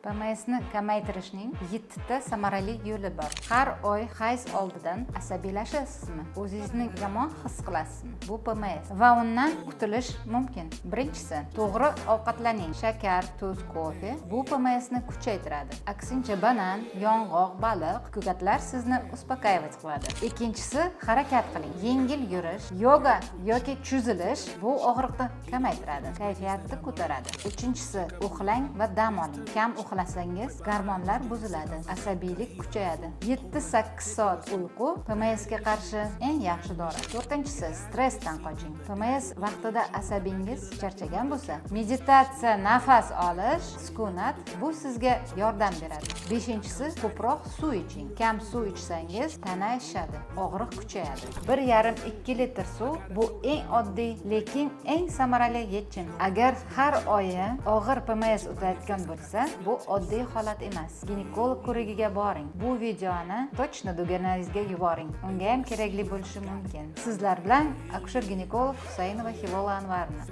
PMSni kamaytirishning 7 ta samarali yo'li bor. Har oy hayz oldidan asabiylashasizmi? O'zingizni yomon his qilasizmi? Bu PMS va undan qutulish mumkin. Birinchisi, to'g'ri ovqatlaning. Shakar, tuz, kofe bu PMSni kuchaytiradi. Aksincha banan, yong'oq, baliq, ko'katlar sizni uspokayivать qiladi. Ikkinchisi, harakat qiling. Yengil yurish, yoga yoki cho'zilish bu og'riqni kamaytiradi, kayfiyatni ko'taradi. Uchinchisi, uxlang va dam oling. Kam uxlasangiz gormonlar buziladi, asabiylik kuchayadi. 7-8 soat uyqu PMSga qarshi eng yaxshi dori. To'rtinchisi, stressdan qoching. PMS vaqtida asabingiz charchagan bo'lsa, meditatsiya, nafas olish, sukunat bu sizga yordam beradi. Beshinchisi, ko'proq suv iching. Kam suv ichsangiz tana ishadi, og'riq kuchayadi. 1,5-2 litr suv bu eng oddiy, lekin eng samarali yechim. Agar har oyi og'ir PMS o'tayotgan bo'lsa, bu oddiy holat emas. Ginekolog ko'rigiga boring. Bu videoni точно duganangizga yuboring. Unga ham kerakli bo'lishi mumkin. Sizlar bilan akusher-ginekolog Husaynova Hilola Anvarna.